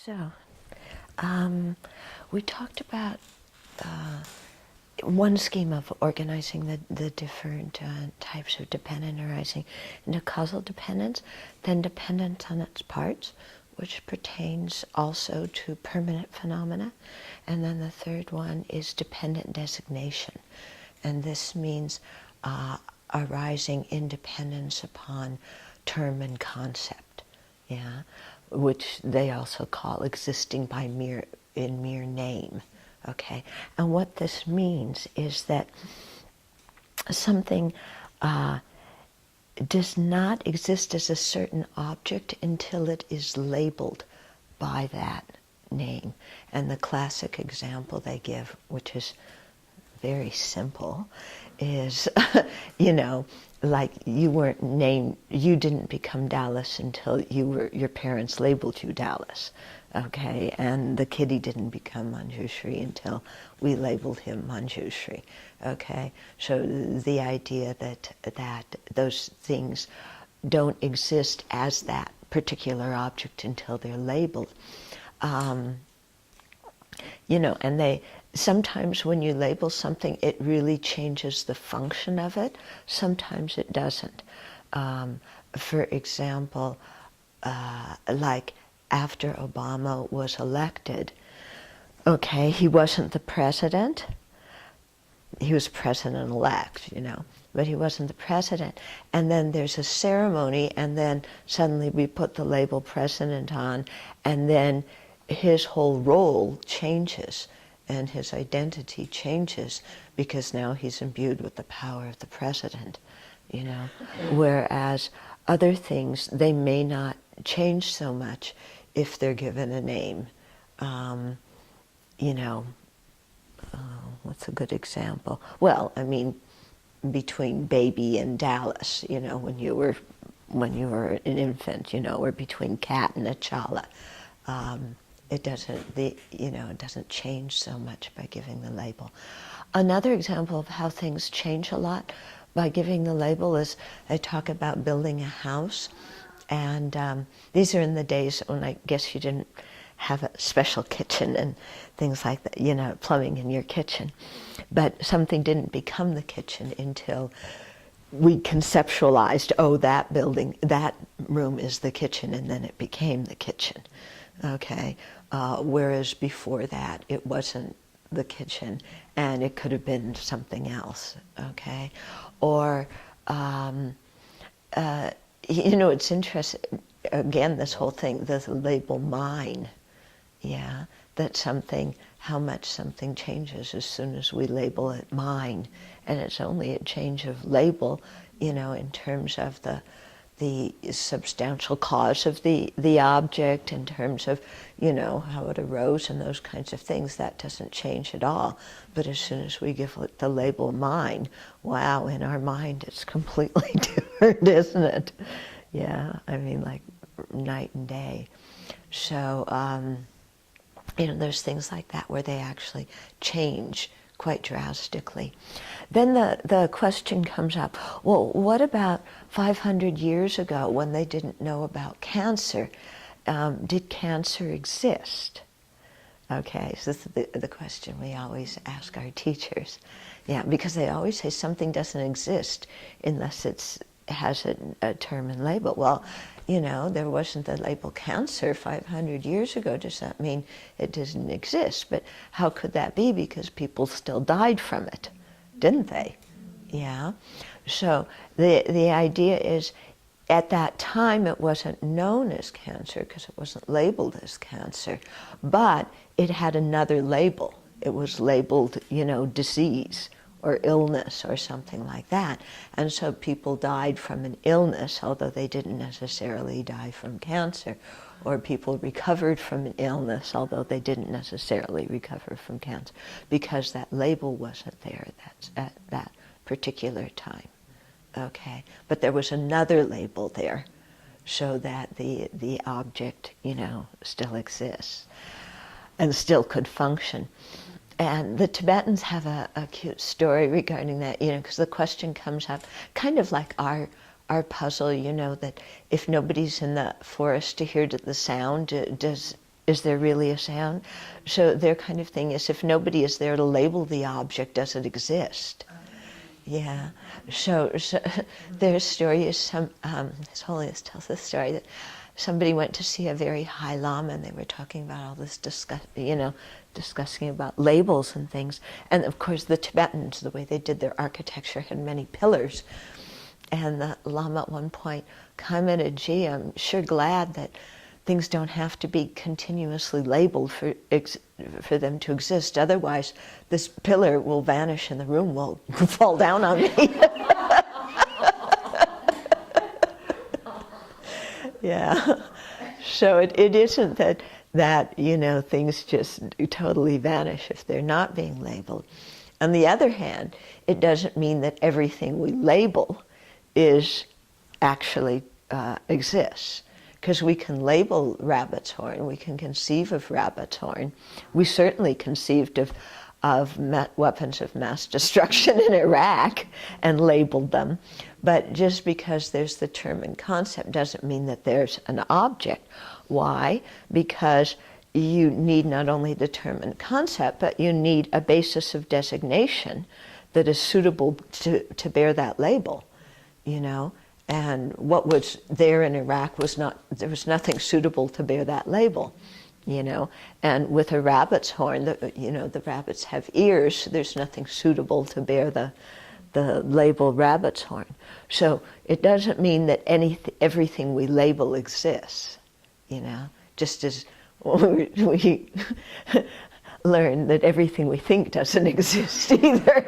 So, we talked about one scheme of organizing the different types of dependent arising into causal dependence, then dependence on its parts, which pertains also to permanent phenomena. And then the third one is dependent designation. And this means arising in dependence upon term and concept, yeah, which they also call existing by mere name. Okay, and what this means is that something does not exist as a certain object until it is labeled by that name. And the classic example they give, which is very simple, is, like you weren't named, you didn't become Dallas until your parents labeled you Dallas. Okay, and the kitty didn't become Manjushri until we labeled him Manjushri. Okay, so the idea that those things don't exist as that particular object until they're labeled. And they sometimes when you label something, it really changes the function of it. Sometimes it doesn't. For example, like after Obama was elected, okay, he wasn't the president. He was president-elect, but he wasn't the president. And then there's a ceremony, and then suddenly we put the label president on, and then his whole role changes, and his identity changes, because now he's imbued with the power of the president, Whereas other things, they may not change so much if they're given a name. What's a good example? Well, I mean, between baby and Dallas, when you were an infant, or between cat and Achala. It doesn't change so much by giving the label. Another example of how things change a lot by giving the label is I talk about building a house. And these are in the days when I guess you didn't have a special kitchen and things like that, plumbing in your kitchen. But something didn't become the kitchen until we conceptualized, that building, that room is the kitchen, and then it became the kitchen. Okay, whereas before that, it wasn't the kitchen, and it could have been something else. Okay, or it's interesting. Again, this whole thing, the label "mine," yeah, that how much something changes as soon as we label it "mine," and it's only a change of label, in terms of the substantial cause of the object, in terms of, how it arose and those kinds of things. That doesn't change at all. But as soon as we give it the label "mine," wow, in our mind it's completely different, isn't it? Yeah, I mean, like night and day. So, there's things like that where they actually change quite drastically. Then the question comes up, well, what about 500 years ago when they didn't know about cancer? Did cancer exist? Okay, so this is the question we always ask our teachers. Yeah, because they always say something doesn't exist unless it has a term and label. Well, there wasn't the label cancer 500 years ago. Does that mean it doesn't exist? But how could that be? Because people still died from it, didn't they? Yeah. So the idea is, at that time it wasn't known as cancer because it wasn't labeled as cancer, but it had another label. It was labeled, disease or illness or something like that. And so people died from an illness, although they didn't necessarily die from cancer. Or people recovered from an illness, although they didn't necessarily recover from cancer, because that label wasn't there at that particular time. Okay, but there was another label there, so that the object, still exists and still could function. And the Tibetans have a cute story regarding that, because the question comes up, kind of like our puzzle, that if nobody's in the forest to hear the sound, does is there really a sound? So their kind of thing is, if nobody is there to label the object, does it exist? Yeah. So their story is His Holiness tells this story that somebody went to see a very high lama, and they were talking about all this discussing about labels and things. And of course, the Tibetans, the way they did their architecture, had many pillars. And the lama at one point commented, "Gee, I'm sure glad that things don't have to be continuously labeled for them to exist. Otherwise, this pillar will vanish and the room will fall down on me." Yeah. So it isn't that things just totally vanish if they're not being labeled. On the other hand, it doesn't mean that everything we label is actually exists. Because we can label rabbit's horn, we can conceive of rabbit's horn. We certainly conceived of weapons of mass destruction in Iraq and labeled them. But just because there's the term and concept doesn't mean that there's an object. Why? Because you need not only the term and concept, but you need a basis of designation that is suitable to bear that label, And what was there in Iraq there was nothing suitable to bear that label, And with a rabbit's horn, the rabbits have ears, so there's nothing suitable to bear the label rabbit's horn. So it doesn't mean that everything we label exists, just as we learn that everything we think doesn't exist either.